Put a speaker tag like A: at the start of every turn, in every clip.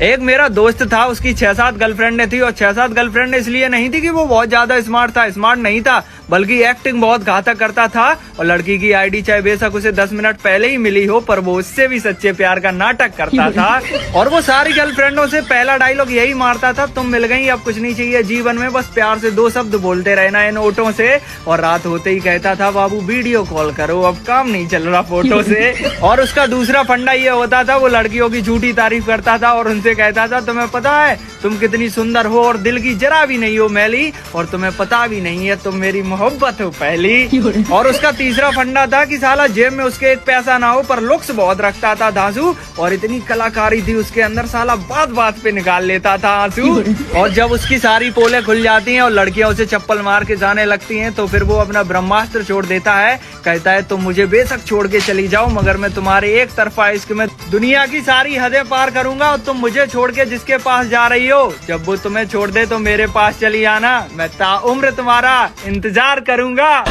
A: एक मेरा दोस्त था, उसकी 6-7 गर्लफ्रेंडें थी और 6-7 गर्लफ्रेंड इसलिए नहीं थी कि वो बहुत ज्यादा स्मार्ट था, स्मार्ट नहीं था, बल्कि एक्टिंग बहुत घातक करता था। और लड़की की आईडी चाहे बेशक उसे 10 मिनट पहले ही मिली हो, पर वो उससे भी सच्चे प्यार का नाटक करता था। और वो सारी गर्लफ्रेंडों से पहला डायलॉग यही मारता था, तुम मिल गई, अब कुछ नहीं चाहिए जीवन में, बस प्यार से 2 शब्द बोलते रहना इन ओठों से। और रात होते ही कहता था, बाबू वीडियो कॉल करो, अब काम नहीं चल रहा फोटो से। और उसका दूसरा फंडा ये होता था, वो लड़कियों की झूठी तारीफ करता था और उनसे कहता था, तुम्हें पता है तुम कितनी सुंदर हो और दिल की जरा भी नहीं हो मैली, और तुम्हें पता भी नहीं है तुम मेरी मोहब्बत हो पहली। और उसका तीसरा फंडा था कि साला जेब में उसके एक पैसा ना हो, पर लुक्स बहुत रखता था धांसू, और इतनी कलाकारी थी उसके अंदर, साला बात बात पे निकाल लेता था आंसू। और जब उसकी सारी पोलें खुल जाती हैं और लड़कियां उसे चप्पल मार के जाने लगती हैं, तो फिर वो अपना ब्रह्मास्त्र छोड़ देता है, कहता है तुम मुझे बेशक छोड़ के चली जाओ, मगर मैं तुम्हारे एक तरफा इश्क में दुनिया की सारी हदें पार करूंगा, और तुम मुझे छोड़ के जिसके पास जा रही हो, जब वो तुम्हें छोड़ दे तो मेरे पास चली आना, मैं ताउम्र तुम्हारा इंतजार करूंगा।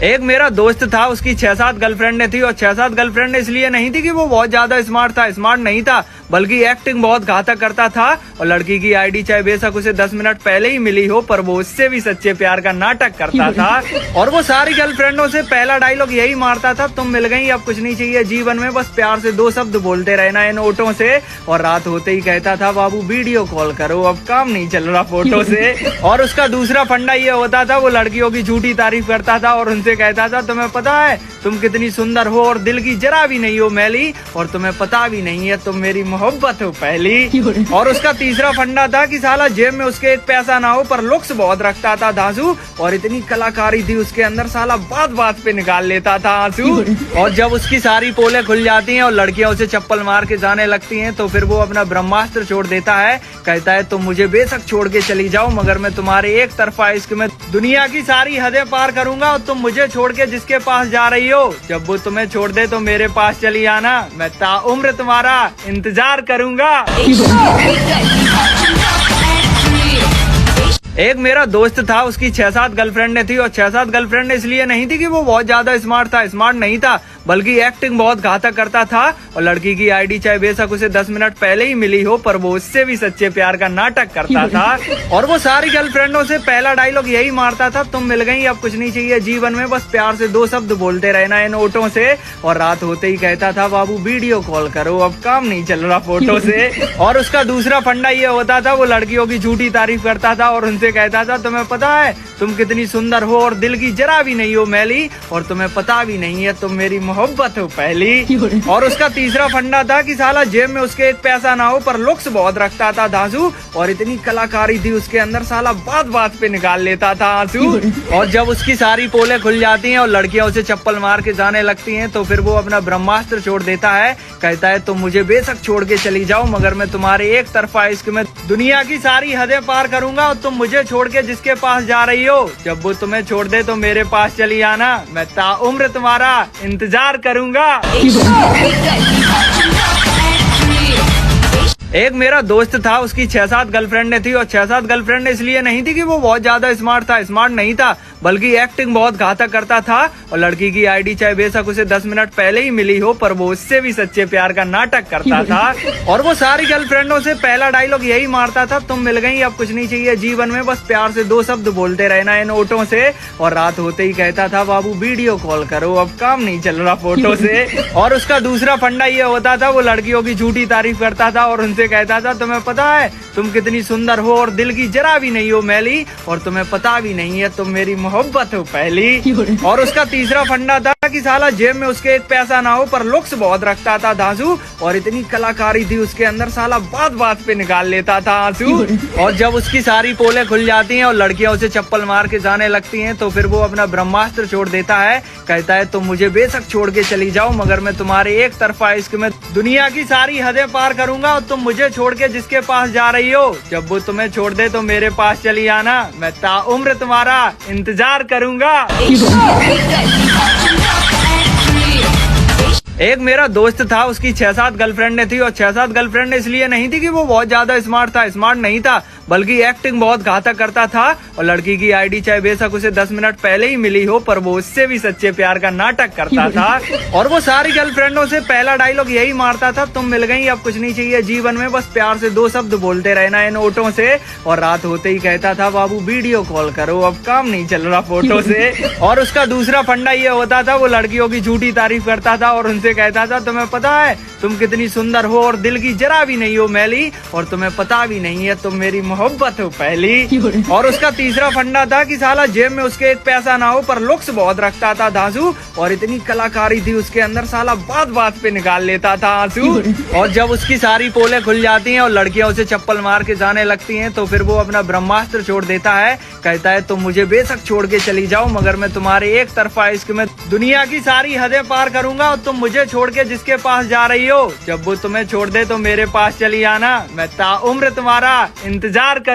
A: एक मेरा दोस्त था, उसकी 6-7 गर्लफ्रेंडें थी और 6-7 गर्लफ्रेंड इसलिए नहीं थी कि वो बहुत ज्यादा स्मार्ट था, स्मार्ट नहीं था, बल्कि एक्टिंग बहुत घातक करता था। और लड़की की आईडी चाहे बेशक उसे 10 मिनट पहले ही मिली हो, पर वो उससे भी सच्चे प्यार का नाटक करता था। और वो सारी गर्लफ्रेंडों से पहला डायलॉग यही मारता था, तुम मिल गई, अब कुछ नहीं चाहिए जीवन में, बस प्यार से 2 शब्द बोलते रहना इन ओठों से। और रात होते ही कहता था, बाबू वीडियो कॉल करो, अब काम नहीं चल रहा फोटो से। और उसका दूसरा फंडा ये होता था, वो लड़कियों की झूठी तारीफ करता था और उनसे कहता था, तुम्हें पता है तुम कितनी सुंदर हो और दिल की जरा भी नहीं हो मैली, और तुम्हें पता भी नहीं है तुम मेरी मोहब्बत हो पहली। और उसका तीसरा फंडा था कि साला जेब में उसके एक पैसा ना हो, पर लुक्स बहुत रखता था धांसू, और इतनी कलाकारी थी उसके अंदर, साला बात बात पे निकाल लेता था आंसू। और जब उसकी सारी पोलें खुल जाती हैं और लड़कियां उसे चप्पल मार के जाने लगती हैं, तो फिर वो अपना ब्रह्मास्त्र छोड़ देता है, कहता है तुम मुझे बेशक छोड़ के चली जाओ, मगर मैं तुम्हारे एक तरफा इश्क में दुनिया की सारी हदें पार करूंगा, और तुम मुझे छोड़ के जिसके पास जा रही हो, जब वो तुम्हें छोड़ दे तो मेरे पास चली आना, मैं ताउम्र तुम्हारा इंतजार करूंगा। एक मेरा दोस्त था, उसकी 6-7 गर्लफ्रेंडें थी और 6-7 गर्लफ्रेंड इसलिए नहीं थी कि वो बहुत ज्यादा स्मार्ट था, स्मार्ट नहीं था, बल्कि एक्टिंग बहुत घातक करता था। और लड़की की आईडी चाहे बेशक उसे 10 मिनट पहले ही मिली हो, पर वो उससे भी सच्चे प्यार का नाटक करता था। और वो सारी गर्लफ्रेंडों से पहला डायलॉग यही मारता था, तुम मिल गई, अब कुछ नहीं चाहिए जीवन में, बस प्यार से 2 शब्द बोलते रहना इन ओठों से। और रात होते ही कहता था, बाबू वीडियो कॉल करो, अब काम नहीं चल रहा फोटो से। और उसका दूसरा फंडा ये होता था, वो लड़कियों की झूठी तारीफ करता था और उनसे कहता था, तुम्हें पता है तुम कितनी सुंदर हो और दिल की जरा भी नहीं हो मैली, और तुम्हें पता भी नहीं है तुम मेरी मोहब्बत हो पहली। और उसका तीसरा फंडा था कि साला जेब में उसके एक पैसा ना हो, पर लुक्स बहुत रखता था धांसू, और इतनी कलाकारी थी उसके अंदर, साला बात बात पे निकाल लेता था आंसू। और जब उसकी सारी पोलें खुल जाती हैं और लड़कियां उसे चप्पल मार के जाने लगती हैं, तो फिर वो अपना ब्रह्मास्त्र छोड़ देता है, कहता है तुम मुझे बेशक छोड़ के चली जाओ, मगर मैं तुम्हारे एक तरफा इश्क में दुनिया की सारी हदें पार करूंगा, और तुम मुझे छोड़ के जिसके पास जा रही हो, जब वो तुम्हें छोड़ दे तो मेरे पास चली आना, मैं ताउम्र तुम्हारा इंतजार करूंगा। एक मेरा दोस्त था, उसकी 6-7 गर्लफ्रेंडें थी और 6-7 गर्लफ्रेंड इसलिए नहीं थी कि वो बहुत ज्यादा स्मार्ट था, स्मार्ट नहीं था, बल्कि एक्टिंग बहुत घातक करता था। और लड़की की आईडी चाहे बेशक उसे 10 मिनट पहले ही मिली हो, पर वो उससे भी सच्चे प्यार का नाटक करता था। और वो सारी गर्लफ्रेंडों से पहला डायलॉग यही मारता था, तुम मिल गई, अब कुछ नहीं चाहिए जीवन में, बस प्यार से 2 शब्द बोलते रहना इन ओठों से। और रात होते ही कहता था, बाबू वीडियो कॉल करो, अब काम नहीं चल रहा फोटो से। और उसका दूसरा फंडा ये होता था, वो लड़कियों की झूठी तारीफ करता था और उनसे कहता था, तुम्हें पता है तुम कितनी सुंदर हो और दिल की जरा भी नहीं हो मैली, और तुम्हें पता भी नहीं है तुम मेरी मोहब्बत हो पहली। और उसका तीसरा फंडा था कि साला जेब में उसके एक पैसा ना हो, पर लुक्स बहुत रखता था धांसू, और इतनी कलाकारी थी उसके अंदर, साला बात बात पे निकाल लेता था आंसू। और जब उसकी सारी पोलें खुल जाती हैं और लड़कियां उसे चप्पल मार के जाने लगती हैं, तो फिर वो अपना ब्रह्मास्त्र छोड़ देता है, कहता है तुम मुझे बेशक छोड़ के चली जाओ, मगर मैं तुम्हारे एक तरफा इश्क में दुनिया की सारी हदें पार करूंगा, और तुम मुझे छोड़ के जिसके पास जा रही हो, जब वो तुम्हें छोड़ दे तो मेरे पास चली आना, मैं ताउम्र तुम्हारा इंतजार करूंगा। एक मेरा दोस्त था, उसकी 6-7 गर्लफ्रेंडें थी और 6-7 गर्लफ्रेंड इसलिए नहीं थी कि वो बहुत ज्यादा स्मार्ट था, स्मार्ट नहीं था, बल्कि एक्टिंग बहुत घातक करता था और लड़की की आईडी चाहे बेशक उसे 10 मिनट पहले ही मिली हो, पर वो उससे भी सच्चे प्यार का नाटक करता था। और वो सारी गर्लफ्रेंडों से पहला डायलॉग यही मारता था, तुम मिल गई, अब कुछ नहीं चाहिए जीवन में, बस प्यार से 2 शब्द बोलते रहना इन ओठों से। और रात होते ही कहता था, बाबू वीडियो कॉल करो, अब काम नहीं चल रहा फोटो से। और उसका दूसरा फंडा ये होता था, वो लड़कियों की झूठी तारीफ करता था और उनसे कहता था, तुम्हें पता है तुम कितनी सुंदर हो और दिल की जरा भी नहीं हो मैली, और तुम्हें पता भी नहीं है तुम मेरी मोहब्बत हो पहली। और उसका तीसरा फंडा था कि साला जेब में उसके एक पैसा ना हो पर लुक्स बहुत रखता था धांसू, और इतनी कलाकारी थी उसके अंदर, साला बात बात पे निकाल लेता था आंसू। और जब उसकी सारी पोलें खुल जाती हैं और लड़कियां उसे चप्पल मार के जाने लगती हैं, तो फिर वो अपना ब्रह्मास्त्र छोड़ देता है, कहता है तुम मुझे बेशक छोड़ के चली जाओ, मगर मैं तुम्हारे एक तरफा इश्क में दुनिया की सारी हदें पार करूंगा, और तुम मुझे छोड़ के जिसके पास जा रही हो, जब वो तुम्हें छोड़ दे तो मेरे पास चली आना, मैं ताउम्र तुम्हारा इंतजार कर